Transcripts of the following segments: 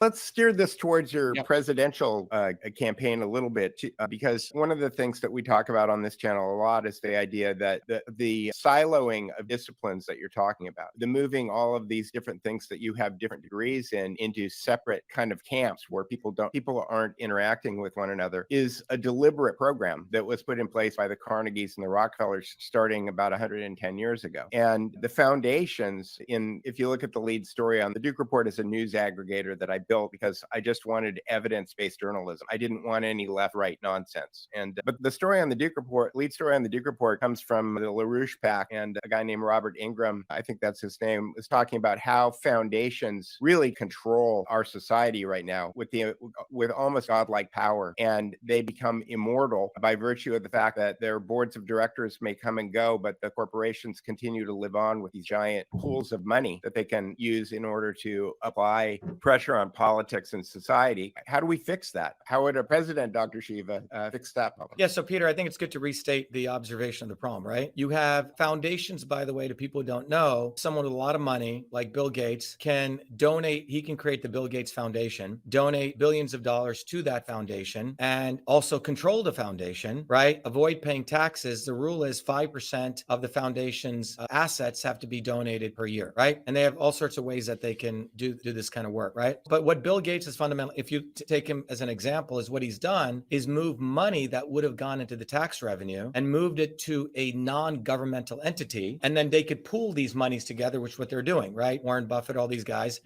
Let's steer this towards your Yep. presidential campaign a little bit, because one of the things that we talk about on this channel a lot is the idea that the siloing of disciplines that you're talking about, the moving all of these different things that you have different degrees in into separate kind of camps where people aren't interacting with one another, is a deliberate program that was put in place by the Carnegies and the Rockefellers starting about 110 years ago. And the foundations if you look at the lead story on the Duke Report, is a news aggregator that I built because I just wanted evidence-based journalism. I didn't want any left-right nonsense. But the story on the Duke Report, lead story on the Duke Report, comes from the LaRouche PAC, and a guy named Robert Ingram, I think that's his name, was talking about how foundations really control our society right now with almost godlike power, and they become immortal by virtue of the fact that their boards of directors may come and go, but the corporations continue to live on with these giant pools of money that they can use in order to apply pressure on politics and society. How do we fix that? How would a president, Dr. Shiva, fix that problem? Yeah, so Peter, I think it's good to restate the observation of the problem, right? You have foundations, by the way, to people who don't know, someone with a lot of money, like Bill Gates, can donate, he can create the Bill Gates Foundation, donate billions of dollars to that foundation, and also control the foundation, right? Avoid paying taxes. The rule is 5% of the foundation's assets have to be donated per year, right? And they have all sorts of ways that they can do this kind of work, right? But what Bill Gates is fundamentally, if you take him as an example, is what he's done is move money that would have gone into the tax revenue and moved it to a non-governmental entity. And then they could pool these monies together, which is what they're doing, right? Warren Buffett, all these guys.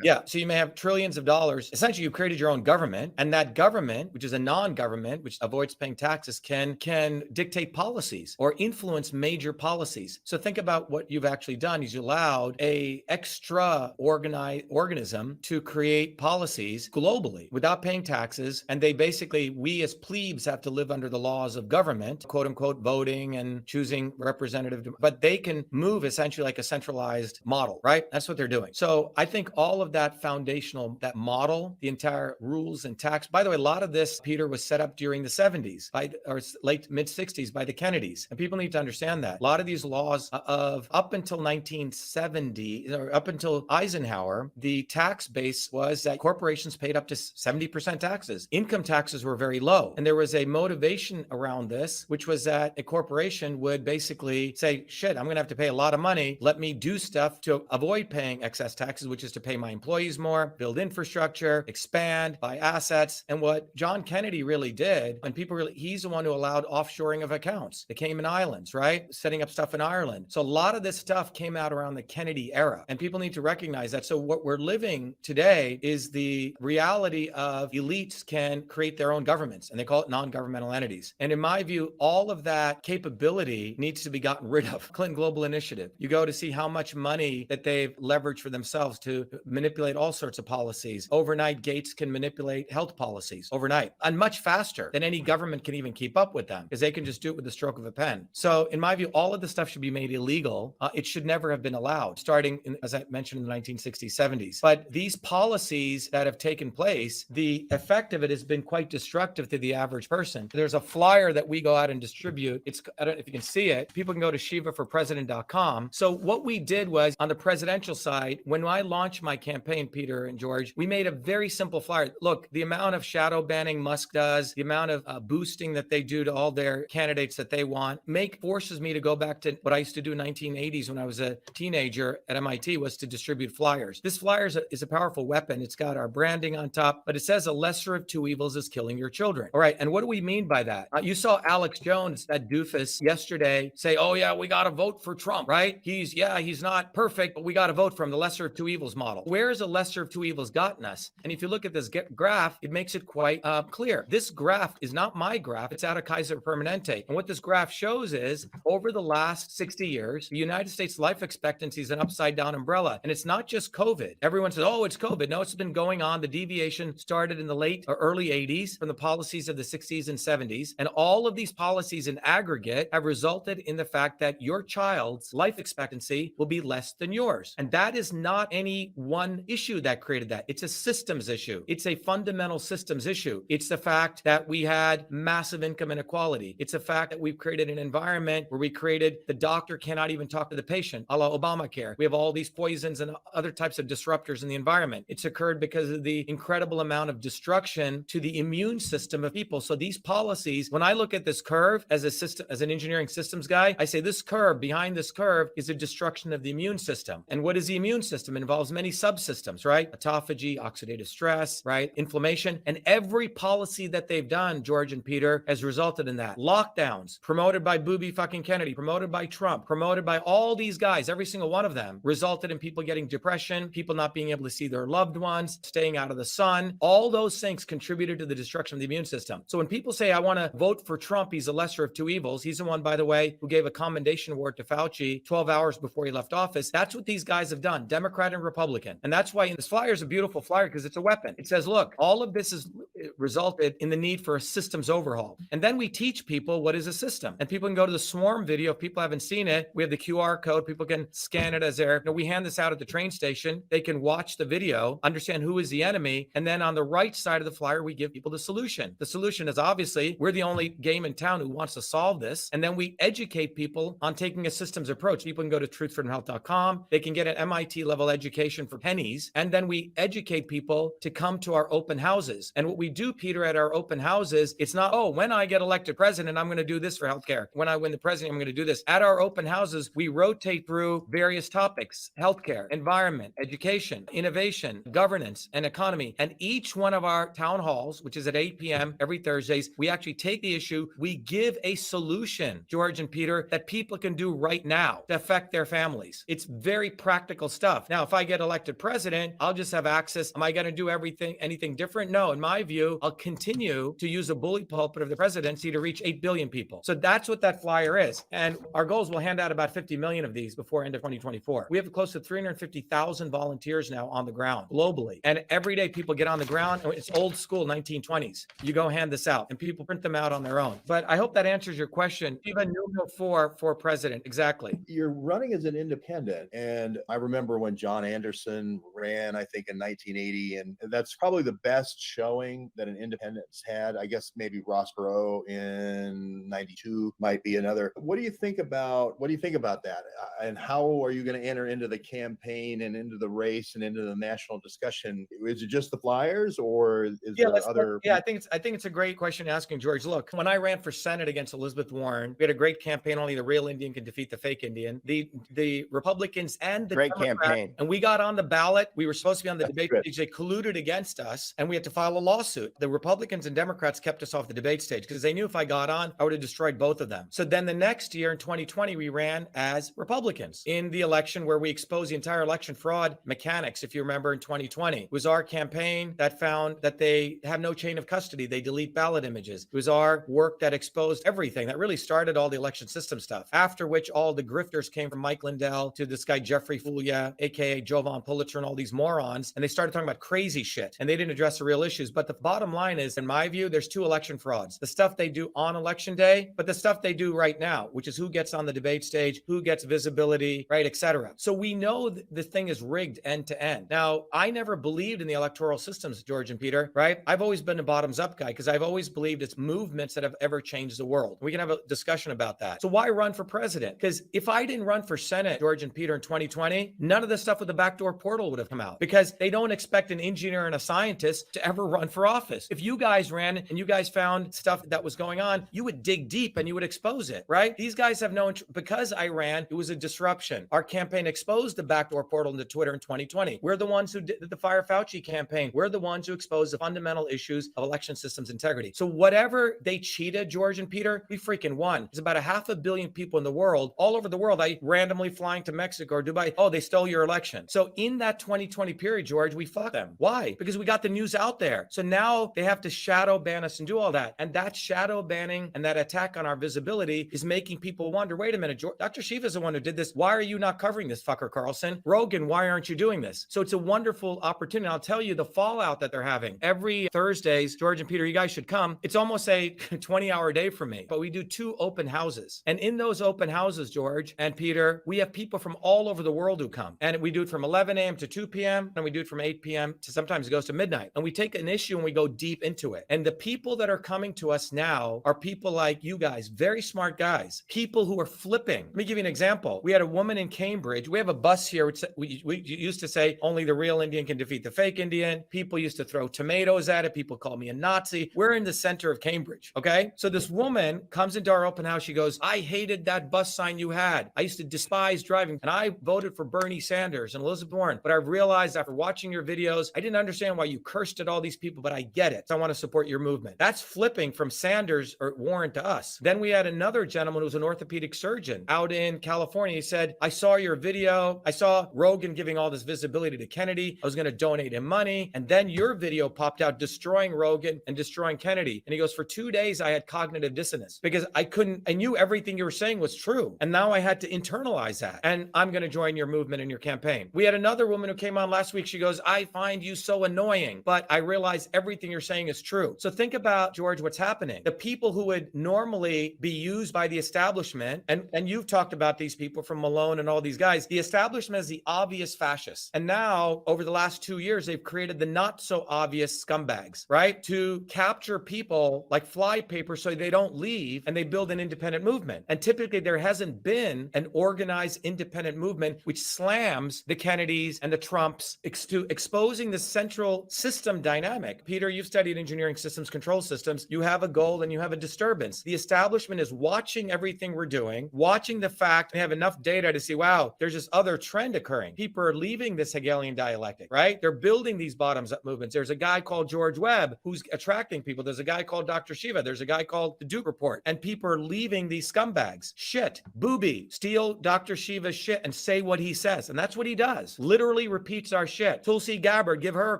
Yeah. So you may have trillions of dollars. Essentially, you created your own government, and that government, which is a non-government, which avoids paying taxes, can dictate policies or influence major policies. So think about what you've actually done is you allowed a extra organism to create policies globally without paying taxes. And they basically, we as plebes have to live under the laws of government, quote unquote, voting and choosing representative, but they can move essentially like a centralized model, right? That's what they're doing. So I think all of that foundational, that model, the entire rules and tax, by the way, a lot of this, Peter, was set up during the 70s or late mid 60s by the Kennedys. And people need to understand that. A lot of these laws of up until 1970 or up until Eisenhower, the tax base was that corporations paid up to 70% taxes. Income taxes were very low. And there was a motivation around this, which was that a corporation would basically say, shit, I'm going to have to pay a lot of money. Let me do stuff to avoid paying excess taxes, which is to pay my employees more, build infrastructure, expand, buy assets. And what John Kennedy really did, and he's the one who allowed offshoring of accounts, the Cayman Islands, right? Setting up stuff in Ireland. So a lot of this stuff came out around the Kennedy era, and people need to recognize that. So what we're living today is the reality of elites can create their own governments, and they call it non-governmental entities. And in my view, all of that capability needs to be gotten rid of. Clinton Global Initiative. You go to see how much money that they've leveraged for themselves to manipulate all sorts of policies. Overnight, Gates can manipulate health policies overnight and much faster than any government can even keep up with them, because they can just do it with the stroke of a pen. So in my view, all of this stuff should be made illegal. It should never have been allowed, starting in, as I mentioned, in the 1960s, 70s. But these policies that have taken place, the effect of it has been quite destructive to the average person. There's a flyer that we go out and distribute. I don't know if you can see it. People can go to shivaforpresident.com. So what we did was, on the presidential side, when I launched my campaign, Peter and George, we made a very simple flyer. Look, the amount of shadow banning Musk does, the amount of boosting that they do to all their candidates that they want, forces me to go back to what I used to do in the 1980s when I was a teenager at MIT, was to distribute flyers. This flyer is a powerful weapon. It's got our branding on top, but it says a lesser of two evils is killing your children. All right. And what do we mean by that? You saw Alex Jones, that doofus, yesterday say, oh yeah, we got to vote for Trump, right? He's not perfect, but we got to vote for him, the lesser of two evils model. Where has a lesser of two evils gotten us? And if you look at this graph, it makes it quite clear. This graph is not my graph. It's out of Kaiser Permanente. And what this graph shows is, over the last 60 years, the United States life expectancy is an upside down umbrella. And it's not just COVID. Everyone says, oh, it's COVID. No, it's been going on. The deviation started in the late or early 80s from the policies of the 60s and 70s. And all of these policies in aggregate have resulted in the fact that your child's life expectancy will be less than yours. And that is not any one issue that created that. It's a systems issue. It's a fundamental systems issue. It's the fact that we had massive income inequality. It's the fact that we've created an environment where we created the doctor cannot even talk to the patient, a la Obamacare. We have all these poisons and other types of disruptors in the environment. It's defeats occurred because of the incredible amount of destruction to the immune system of people. So these policies, when I look at this curve as a system, as an engineering systems guy, I say this curve, behind this curve is a destruction of the immune system. And what is the immune system? It involves many subsystems, right? Autophagy, oxidative stress, right? Inflammation. And every policy that they've done, George and Peter, has resulted in that. Lockdowns, promoted by Booby fucking Kennedy, promoted by Trump, promoted by all these guys, every single one of them, resulted in people getting depression, people not being able to see their loved ones, staying out of the sun. All those things contributed to the destruction of the immune system. So when people say, I want to vote for Trump, he's the lesser of two evils. He's the one, by the way, who gave a commendation award to Fauci 12 hours before he left office. That's what these guys have done, Democrat and Republican. And that's why this flyer is a beautiful flyer because it's a weapon. It says, look, all of this has resulted in the need for a systems overhaul. And then we teach people what is a system. And people can go to the Swarm video. If people haven't seen it, we have the QR code. People can scan it as their, we hand this out at the train station. They can watch the video, understand who is the enemy. And then on the right side of the flyer, we give people the solution. The solution is obviously, we're the only game in town who wants to solve this. And then we educate people on taking a systems approach. People can go to truthfreedomhealth.com. They can get an MIT level education for pennies. And then we educate people to come to our open houses. And what we do, Peter, at our open houses, it's not, oh, when I get elected president, I'm going to do this for healthcare. When I win the president, I'm going to do this. At our open houses, we rotate through various topics: healthcare, environment, education, innovation, governance, and economy. And each one of our town halls, which is at 8 p.m. every Thursdays, we actually take the issue, we give a solution, George and Peter, that people can do right now to affect their families. It's very practical stuff. Now, if I get elected president, I'll just have access. Am I going to do anything different? No, in my view, I'll continue to use a bully pulpit of the presidency to reach 8 billion people. So that's what that flyer is. And our goal is we'll hand out about 50 million of these before end of 2024. We have close to 350,000 volunteers now on the ground globally. And every day people get on the ground. It's old school 1920s. You go hand this out and people print them out on their own. But I hope that answers your question. Even numeral 4 for president. Exactly. You're running as an independent. And I remember when John Anderson ran, I think in 1980, and that's probably the best showing that an independent's had. I guess maybe Ross Perot in 92 might be another. What do you think about that? And how are you going to enter into the campaign and into the race and into the national discussion? Is it just the flyers, or is there other? Yeah, I think it's a great question asking, George. Look, when I ran for Senate against Elizabeth Warren, we had a great campaign. Only the real Indian can defeat the fake Indian. The Republicans and the great Democrats, campaign. And we got on the ballot. We were supposed to be on the debate stage. They colluded against us, and we had to file a lawsuit. The Republicans and Democrats kept us off the debate stage because they knew if I got on, I would have destroyed both of them. So then the next year in 2020, we ran as Republicans in the election where we exposed the entire election fraud mechanics. If you remember, in 2020, it was our campaign that found that they have no chain of custody. They delete ballot images. It was our work that exposed everything that really started all the election system stuff. After which all the grifters came from Mike Lindell to this guy, Jeffrey Fulia, aka Jovan Pulitzer, and all these morons. And they started talking about crazy shit and they didn't address the real issues. But the bottom line is, in my view, there's two election frauds: the stuff they do on election day, but the stuff they do right now, which is who gets on the debate stage, who gets visibility, right, etc. So we know the thing is rigged end to end. Now, I never believed in the electoral systems, George and Peter, right? I've always been a bottoms up guy because I've always believed it's movements that have ever changed the world. We can have a discussion about that. So why run for president? Because if I didn't run for Senate, George and Peter, in 2020, none of the stuff with the backdoor portal would have come out because they don't expect an engineer and a scientist to ever run for office. If you guys ran and you guys found stuff that was going on, you would dig deep and you would expose it, right? These guys have no interest. Because I ran, it was a disruption. Our campaign exposed the backdoor portal into Twitter in 2020. We're the ones who did the Fire Fauci campaign. We're the ones who exposed the fundamental issues of election systems integrity. So whatever they cheated, George and Peter, we freaking won. There's about 500 million people in the world, all over the world. I randomly flying to Mexico or Dubai. Oh, they stole your election. So in that 2020 period, George, we fucked them. Why? Because we got the news out there. So now they have to shadow ban us and do all that. And that shadow banning and that attack on our visibility is making people wonder, wait a minute, Dr. Shiva is the one who did this. Why are you not covering this, fucker Carlson? Rogan, why aren't you doing this? So it's a wonderful opportunity. I'll tell you the fallout that they're having. Every Thursdays, George and Peter, you guys should come. It's almost a 20-hour day for me, but we do 2 open houses. And in those open houses, George and Peter, we have people from all over the world who come. And we do it from 11 a.m. to 2 p.m. and we do it from 8 p.m. to sometimes it goes to midnight. And we take an issue and we go deep into it. And the people that are coming to us now are people like you guys, very smart guys, people who are flipping. Let me give you an example. We had a woman in Cambridge. We have a bus here, which we used to say only the real Indian can defeat the fake Indian. People used to throw tomatoes at it. People call me a Nazi. We're in the center of Cambridge. Okay. So this woman comes into our open house. She goes, I hated that bus sign you had. I used to despise driving, and I voted for Bernie Sanders and Elizabeth Warren. But I realized after watching your videos, I didn't understand why you cursed at all these people, but I get it. So I want to support your movement. That's flipping from Sanders or Warren to us. Then we had another gentleman who was an orthopedic surgeon out in California. He said, I saw your video. I saw Rogan giving all this visibility to Kennedy. I was going to donate him money. And then your video popped out destroying Rogan and destroying Kennedy. And he goes, for 2 days, I had cognitive dissonance because I knew everything you were saying was true. And now I had to internalize that. And I'm going to join your movement and your campaign. We had another woman who came on last week. She goes, I find you so annoying, but I realize everything you're saying is true. So think about, George, what's happening. The people who would normally be used by the establishment, and you've talked about these people from Malone and all these guys, the establishment is the obvious fascists. And now, over the last 2 years, they've created the not so obvious scumbags, right? To capture people like flypaper so they don't leave, and they build an independent movement. And typically there hasn't been an organized independent movement which slams the Kennedys and the Trumps, exposing the central system dynamic. Peter, you've studied engineering systems, control systems. You have a goal and you have a disturbance. The establishment is watching everything we're doing, watching the fact they have enough data to see, wow, there's this other trend occurring. People are leaving this Hegelian dialectic, right? They're building these bottoms-up movements. There's a guy called George Webb who's attracting people. There's a guy called Dr.SHIVA. There's a guy called the Duke Report. And people are leaving these scumbags. Shit. Booby. Steal Dr.SHIVA's shit and say what he says. And that's what he does. Literally repeats our shit. Tulsi Gabbard, give her a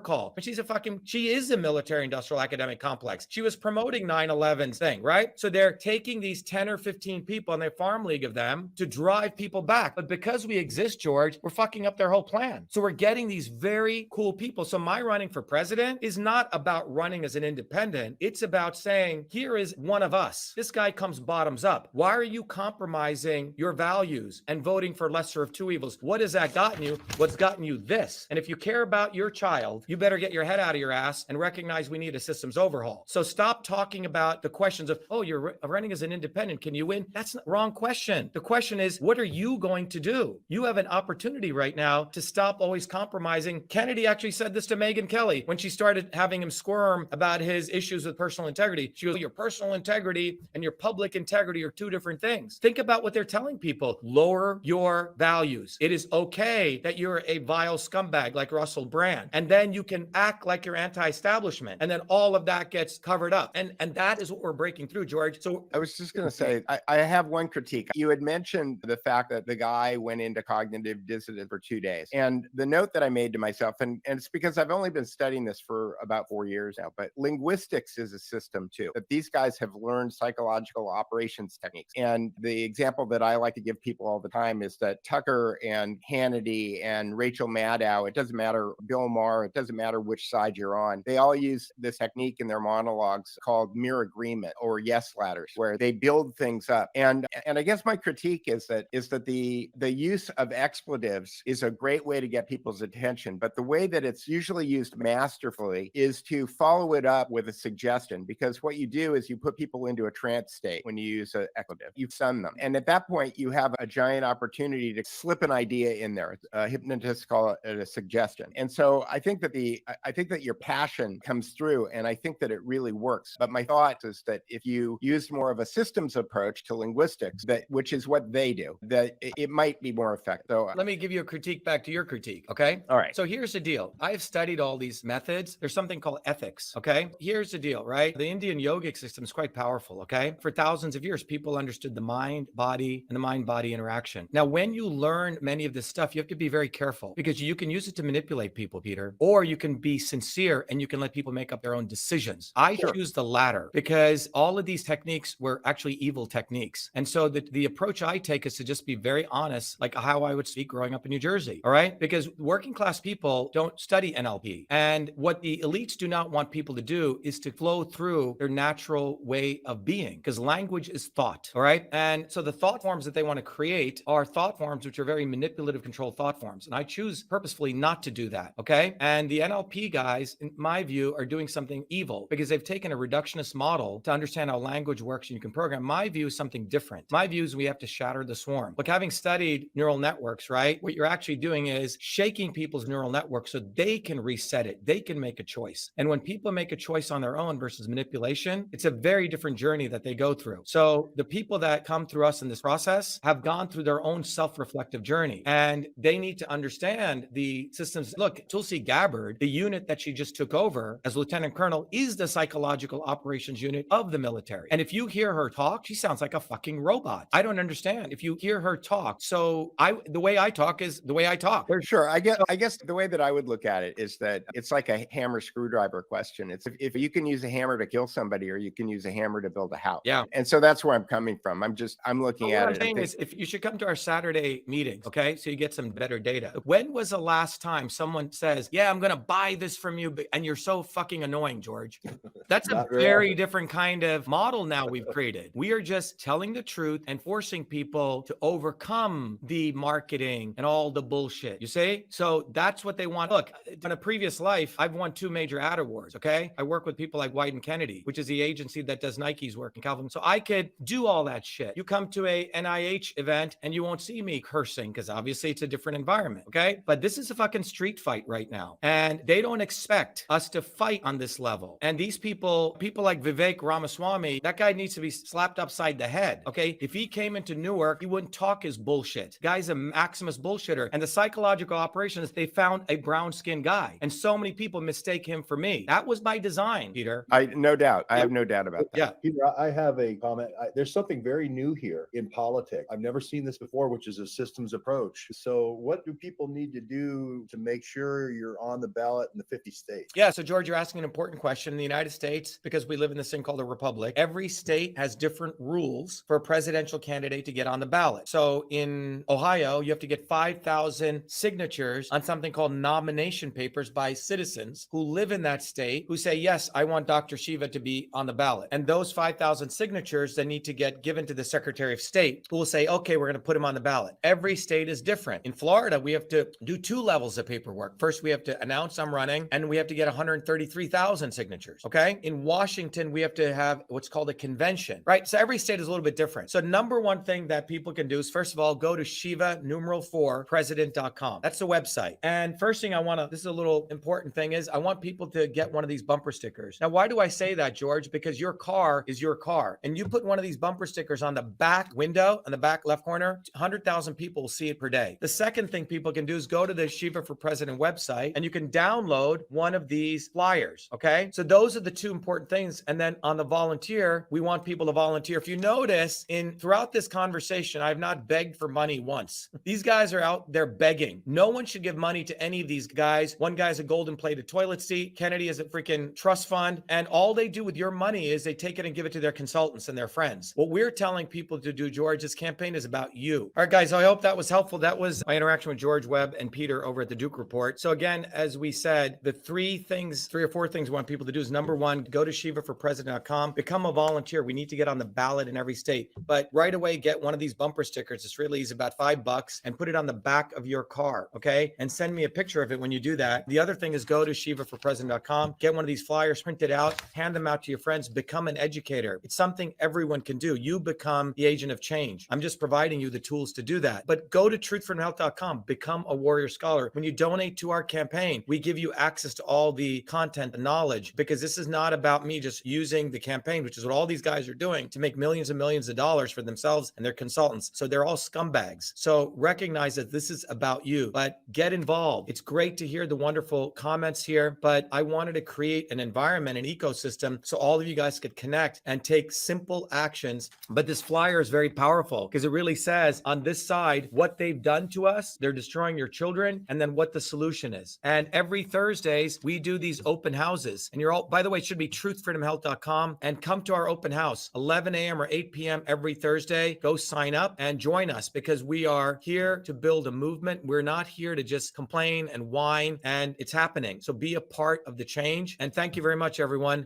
call. But she is a military industrial academic complex. She was promoting 9/11's thing, right? So they're taking these 10 or 15 people and they farm league of them to drive people back. But because we exist, George, we're fucking up their whole plan. So we're getting these very cool people. So my running for president is not about running as an independent. It's about saying, here is one of us. This guy comes bottoms up. Why are you compromising your values and voting for lesser of two evils? What has that gotten you? What's gotten you this? And if you care about your child, you better get your head out of your ass and recognize we need a systems overhaul. So stop talking about the questions of, oh, you're running as an independent. Can you win? That's the wrong question. The question is, what are you going to do? You have an opportunity right now to stop always compromising. Kennedy actually said this to Megyn Kelly when she started having him squirm about his issues with personal integrity. She goes, your personal integrity and your public integrity are two different things. Think about what they're telling people. Lower your values. It is okay that you're a vile scumbag like Russell Brand. And then you can act like you're anti-establishment. And then all of that gets covered up. And that is what we're breaking through, George. So I was just going to say, I have one critique. You had mentioned the fact that the guy went into cognitive dissonance for 2 days. And the note that I made to myself, and it's because I've only been studying this for about 4 years now, but linguistics is a system too, that these guys have learned psychological operations techniques. And the example that I like to give people all the time is that Tucker and Hannity and Rachel Maddow, it doesn't matter, Bill Maher, it doesn't matter which side you're on, they all use this technique in their monologues called mere agreement or yes ladders, where they build things up. And I guess my critique is that the use of expletives is a great way to get people's attention, but the way that it's usually used masterfully is to follow it up with a suggestion, because what you do is you put people into a trance state when you use an expletive. You stun them. And at that point, you have a giant opportunity to slip an idea in there. Hypnotists call it a suggestion. And so I think that your passion comes through, and I think that it really works. But my thought is that if you use more of a systems approach to linguistics, which is what they do, that it might be more effective. So let me give you a critique back to your critique, okay? All right. So here's the deal. I've studied all these methods. There's something called ethics, okay? Here's the deal, right? The Indian yogic system is quite powerful, okay? For thousands of years, people understood the mind, body, and the mind-body interaction. Now, when you learn many of this stuff, you have to be very careful because you can use it to manipulate people, Peter, or you can be sincere and you can let people make up their own decisions. I choose the latter because all of these techniques were actually evil techniques. And so the approach I take is to just be very honest, like how I would speak growing up in New Jersey, all right? Because working class people don't study NLP. And what the elites do not want people to do is to flow through their natural way of being, because language is thought, all right? And so the thought forms that they want to create are thought forms which are very manipulative, controlled thought forms. And I choose purposefully not to do that, okay? And the NLP guys, in my view, you are doing something evil because they've taken a reductionist model to understand how language works and you can program. My view is something different. My view is we have to shatter the swarm. Look, having studied neural networks, right? What you're actually doing is shaking people's neural networks so they can reset it. They can make a choice. And when people make a choice on their own versus manipulation, it's a very different journey that they go through. So the people that come through us in this process have gone through their own self-reflective journey, and they need to understand the systems. Look, Tulsi Gabbard, the unit that she just took over as Lieutenant Colonel, is the psychological operations unit of the military. And if you hear her talk, she sounds like a fucking robot. I don't understand. If you hear her talk, the way I talk is the way I talk. Sure. I guess the way that I would look at it is that it's like a hammer screwdriver question. It's if you can use a hammer to kill somebody or you can use a hammer to build a house. Yeah. And so that's where I'm coming from. I'm looking at it. What I'm saying is, if you should come to our Saturday meetings, okay? So you get some better data. When was the last time someone says, yeah, I'm going to buy this from you, and you're so fucking annoying, George? That's a very different kind of model now we've created. We are just telling the truth and forcing people to overcome the marketing and all the bullshit. You see? So that's what they want. Look, in a previous life, I've won 2 major ad awards, okay? I work with people like White & Kennedy, which is the agency that does Nike's work in California. So I could do all that shit. You come to a NIH event and you won't see me cursing because obviously it's a different environment, okay? But this is a fucking street fight right now. And they don't expect us to fight on this level. And these people like Vivek Ramaswamy, that guy needs to be slapped upside the head, okay? If he came into Newark, he wouldn't talk his bullshit. Guy's a Maximus bullshitter. And the psychological operation is they found a brown-skinned guy. And so many people mistake him for me. That was by design, Peter. No doubt. I have no doubt about that. Yeah. Peter, I have a comment. There's something very new here in politics. I've never seen this before, which is a systems approach. So what do people need to do to make sure you're on the ballot in the 50 states? Yeah. So, George, you're asking an important question. In the United States, because we live in this thing called a republic, every state has different rules for a presidential candidate to get on the ballot. So in Ohio, you have to get 5,000 signatures on something called nomination papers by citizens who live in that state who say, yes, I want Dr. Shiva to be on the ballot. And those 5,000 signatures then need to get given to the Secretary of State, who will say, okay, we're going to put him on the ballot. Every state is different. In Florida, we have to do 2 levels of paperwork. First, we have to announce I'm running, and we have to get 133,000 signatures. Okay. In Washington, we have to have what's called a convention, right? So every state is a little bit different. So number one thing that people can do is, first of all, go to Shiva #4 president.com. That's the website. And first thing this is a little important thing, is I want people to get one of these bumper stickers. Now, why do I say that, George? Because your car is your car. And you put one of these bumper stickers on the back window, on the back left corner, 100,000 people will see it per day. The second thing people can do is go to the Shiva for President website and you can download one of these flyers. Okay. So those are the 2 important things. And then on the volunteer, we want people to volunteer. If you notice, throughout this conversation, I've not begged for money once. These guys are out there begging. No one should give money to any of these guys. One guy's a golden plated toilet seat. Kennedy is a freaking trust fund. And all they do with your money is they take it and give it to their consultants and their friends. What we're telling people to do, George, this campaign is about you. All right, guys, so I hope that was helpful. That was my interaction with George Webb and Peter over at the Duke Report. So again, as we said, the 3 or 4 things we want people to do is, number 1, go to shivaforpresident.com, become a volunteer. We need to get on the ballot in every state. But right away, get one of these bumper stickers. It's really easy, about $5, and put it on the back of your car, okay? And send me a picture of it when you do that. The other thing is, go to shivaforpresident.com, get one of these flyers, print it out, hand them out to your friends, become an educator. It's something everyone can do. You become the agent of change. I'm just providing you the tools to do that. But go to truthfreedomhealth.com, become a warrior scholar. When you donate to our campaign, we give you access to all the content and knowledge, because this is not about me just using the campaign, which is what all these guys are doing, to make millions and millions of dollars for themselves and their consultants. So they're all scumbags. So recognize that this is about you, but get involved. It's great to hear the wonderful comments here, but I wanted to create an environment, an ecosystem, so all of you guys could connect and take simple actions. But this flyer is very powerful because it really says on this side what they've done to us. They're destroying your children, and then what the solution is. And every Thursdays, we do these open houses. And you're all, by the way, it should be truthfreedomhealth.com, and come to our open house, 11 a.m. or 8 p.m. every Thursday. Go sign up and join us, because we are here to build a movement. We're not here to just complain and whine, and it's happening. So be a part of the change. And thank you very much, everyone.